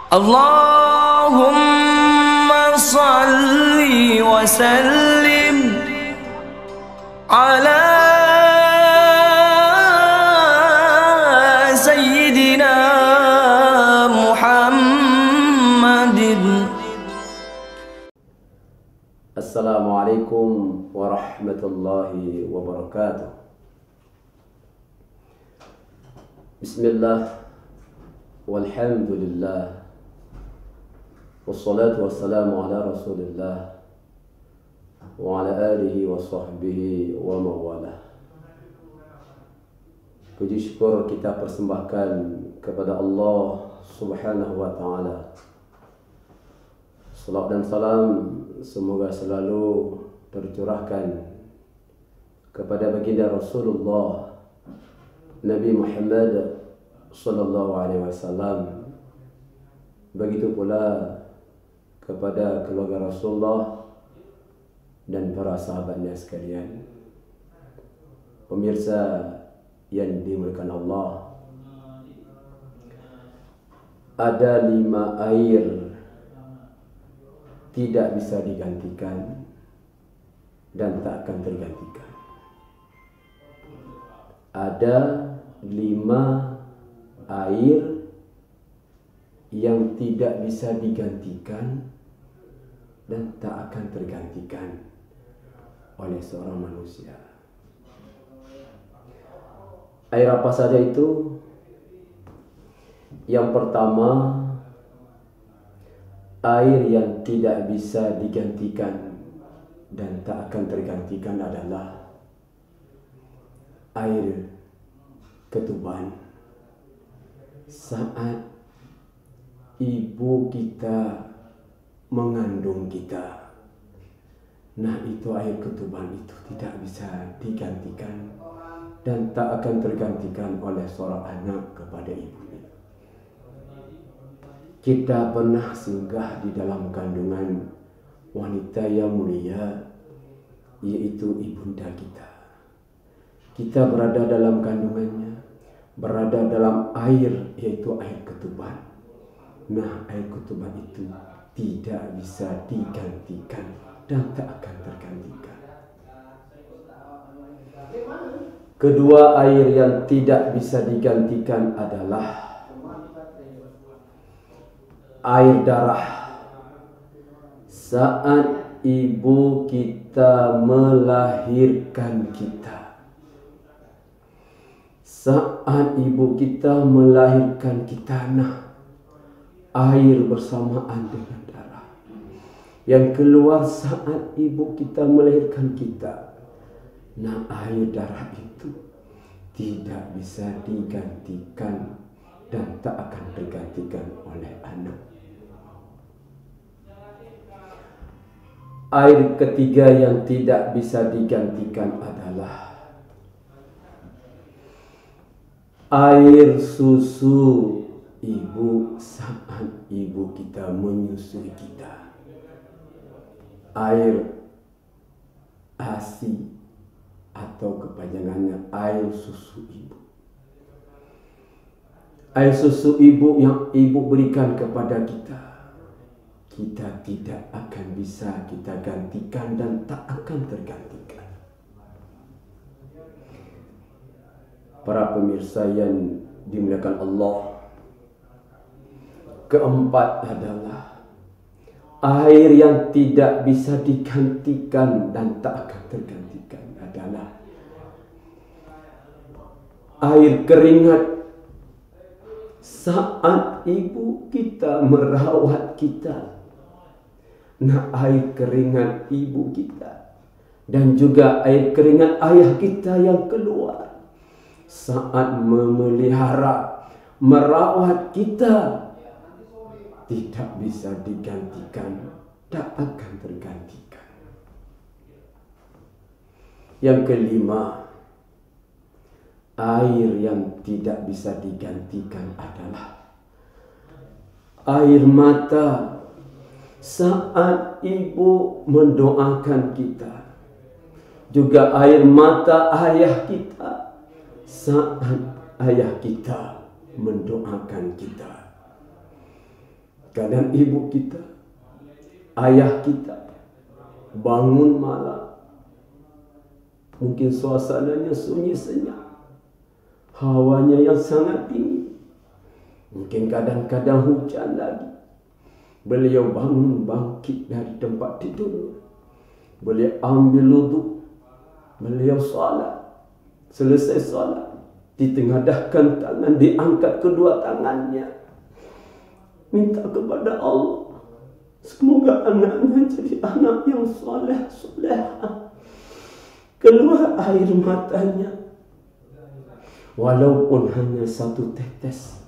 Allahumma salli wa sallim ala sayyidina Muhammadin. Assalamualaikum warahmatullahi wabarakatuh. Bismillah, walhamdulillah, wassalatu wassalamu ala rasulillah wa ala alihi wa sahbihi wa mawalah. Puji syukur kita persembahkan kepada Allah subhanahu wa ta'ala. Salat dan salam semoga selalu tercurahkan kepada baginda Rasulullah Nabi Muhammad sallallahu alaihi wasallam. Begitu pula kepada keluarga Rasulullah dan para sahabatnya sekalian. Pemirsa yang dimuliakan Allah, ada 5 air tidak bisa digantikan dan tak akan tergantikan. Ada 5 air yang tidak bisa digantikan dan tak akan tergantikan oleh seorang manusia. Air apa saja itu? Yang pertama, air yang tidak bisa digantikan dan tak akan tergantikan adalah air ketuban. Saat ibu kita mengandung kita, nah itu air ketuban itu tidak bisa digantikan dan tak akan tergantikan oleh seorang anak kepada ibunya. Kita pernah singgah di dalam kandungan wanita yang mulia, yaitu ibunda kita. Kita berada dalam kandungannya, berada dalam air, yaitu air ketuban. Nah, air ketuban itu tidak bisa digantikan dan tak akan tergantikan. Kedua air yang tidak bisa digantikan adalah air darah. Saat ibu kita melahirkan kita, saat ibu kita melahirkan kita, nah air bersamaan dengan darah yang keluar saat ibu kita melahirkan kita, nah air darah itu tidak bisa digantikan dan tak akan tergantikan oleh anak. Air ketiga yang tidak bisa digantikan adalah air susu ibu saat ibu kita menyusui kita. Air ASI atau kepanjangannya air susu ibu. Air susu ibu yang ibu berikan kepada kita, kita tidak akan bisa kita gantikan dan tak akan tergantikan. Para pemirsa yang dimuliakan Allah, keempat adalah air yang tidak bisa digantikan dan tak akan tergantikan adalah air keringat saat ibu kita merawat kita. Nah, air keringat ibu kita dan juga air keringat ayah kita yang keluar saat memelihara, merawat kita tidak bisa digantikan, tak akan tergantikan. Yang kelima, air yang tidak bisa digantikan adalah air mata saat ibu mendoakan kita, juga air mata ayah kita saat ayah kita mendoakan kita. Kadang ibu kita, ayah kita bangun malam, mungkin suasananya sunyi senyap, hawanya yang sangat dingin, mungkin kadang-kadang hujan lagi. Beliau bangun bangkit dari tempat tidurnya, beliau ambil wudu, beliau salat. Selesai salat, ditengadahkan tangan, diangkat kedua tangannya, minta kepada Allah, semoga anaknya jadi anak yang soleh-solehah. Keluar air matanya, walaupun hanya satu tetes.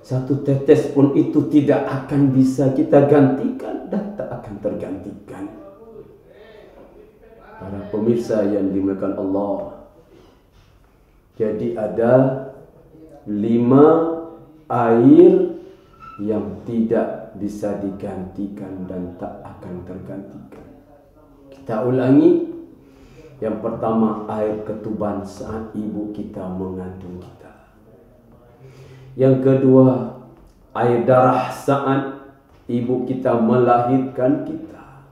Satu tetes pun itu tidak akan bisa kita gantikan dan tak akan tergantikan. Para pemirsa yang dimuliakan Allah, jadi ada 5 air yang tidak bisa digantikan dan tak akan tergantikan. Kita ulangi. Yang pertama, air ketuban saat ibu kita mengandung kita. Yang kedua, air darah saat ibu kita melahirkan kita.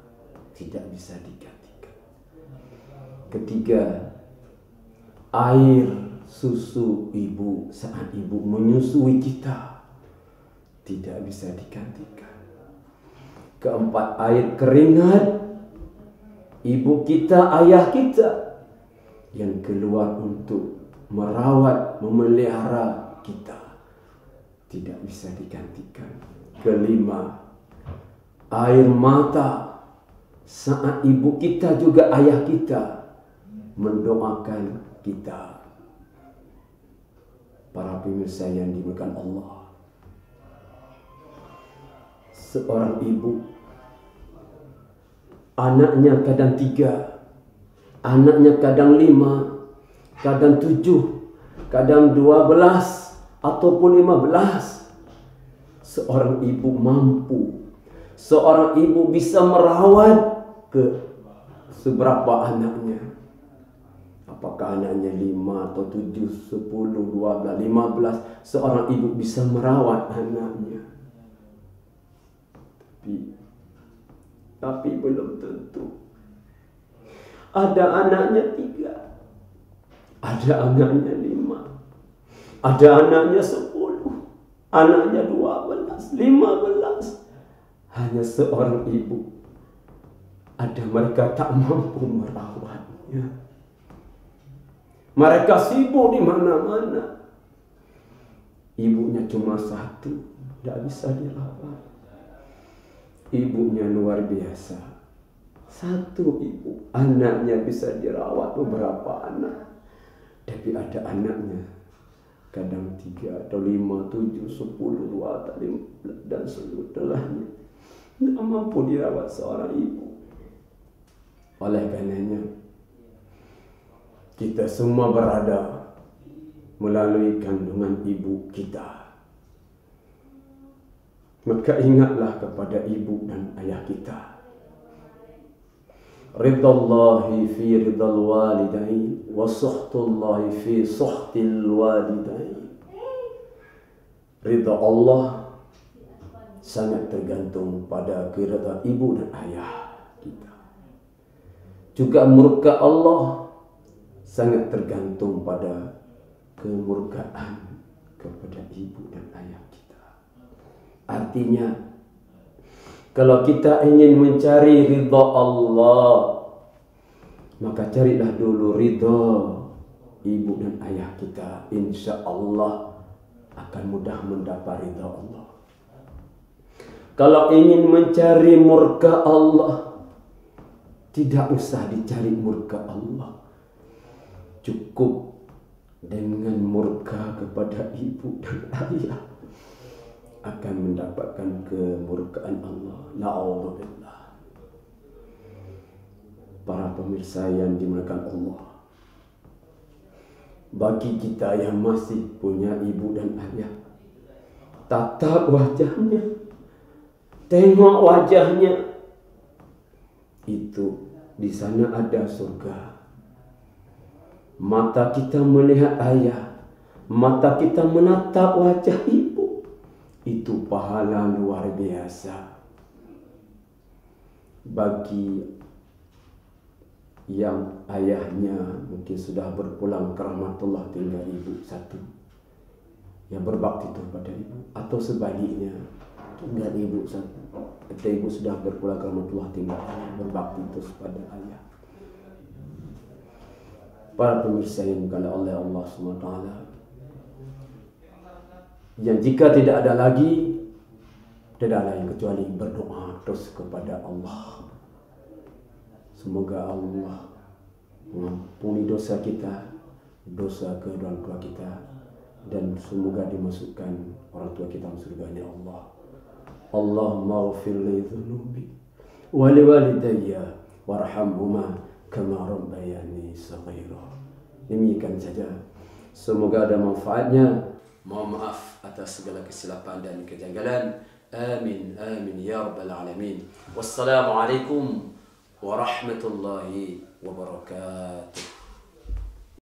Tidak bisa digantikan. Ketiga, air susu ibu saat ibu menyusui kita. Tidak bisa digantikan. Keempat, air keringat ibu kita, ayah kita yang keluar untuk merawat, memelihara kita. Tidak bisa digantikan. Kelima, air mata saat ibu kita juga ayah kita mendoakan kita. Para pemirsa yang dimuliakan Allah, seorang ibu, anaknya kadang 3, anaknya kadang 5, kadang 7, kadang 12 ataupun 15. Seorang ibu mampu, seorang ibu bisa merawat ke seberapa anaknya. Apakah anaknya 5 atau 7, 10, 12, 15. Seorang ibu bisa merawat anaknya. Tapi belum tentu. Ada anaknya 3, ada anaknya 5, ada anaknya 10, anaknya 12, 15. Hanya seorang ibu, ada mereka tak mampu merawatnya. Mereka sibuk di mana-mana. Ibunya cuma 1, tidak bisa dirawat. Ibunya luar biasa. 1 ibu, anaknya bisa dirawat beberapa anak. Tapi ada anaknya kadang 3 atau 5, 7, 10, 2 dan seterusnya. Tidak mampu dirawat seorang ibu. Oleh karenanya, kita semua berada melalui kandungan ibu kita. Maka ingatlah kepada ibu dan ayah kita. Ridallahi fi ridal walidain wa suhtullahi fi suhtil walidain. Ridha Allah sangat tergantung pada keridhaan ibu dan ayah kita. Juga murka Allah sangat tergantung pada kemurkaan kepada ibu dan ayah kita. Artinya, kalau kita ingin mencari ridha Allah, maka carilah dulu ridha ibu dan ayah kita. Insya Allah akan mudah mendapat ridha Allah. Kalau ingin mencari murka Allah, tidak usah dicari murka Allah. Cukup dengan murka kepada ibu dan ayah akan mendapatkan kemurkaan Allah. Na'udzubillah. Para pemirsa yang dimuliakan Allah, bagi kita yang masih punya ibu dan ayah, tatap wajahnya, tengok wajahnya. Itu di sana ada surga. Mata kita melihat ayah, mata kita menatap wajah ibu, itu pahala luar biasa bagi yang ayahnya mungkin sudah berpulang ke rahmatullah, tinggal ibu satu yang berbakti kepada ibu, atau sebaliknya tinggal ibu satu, atau ibu sudah berpulang ke rahmatullah, tinggal ayah berbakti terus pada ayah. Para pemirsa yang dimuliakan oleh Allah SWT, yang jika tidak ada lagi, tidak lain kecuali berdoa terus kepada Allah. Semoga Allah mengampuni dosa kita, dosa kedua orang tua kita, dan semoga dimasukkan orang tua kita dalam surganya Allah. Allahumma ghfir li dhunubi wa li walidayya warhamhuma kama rabbayani shaghira. Demikian saja. Semoga ada manfaatnya. Mohon maaf atas segala kesilapan dan kejanggalan. Amin amin ya rabbal alamin. Wassalamualaikum warahmatullahi wabarakatuh.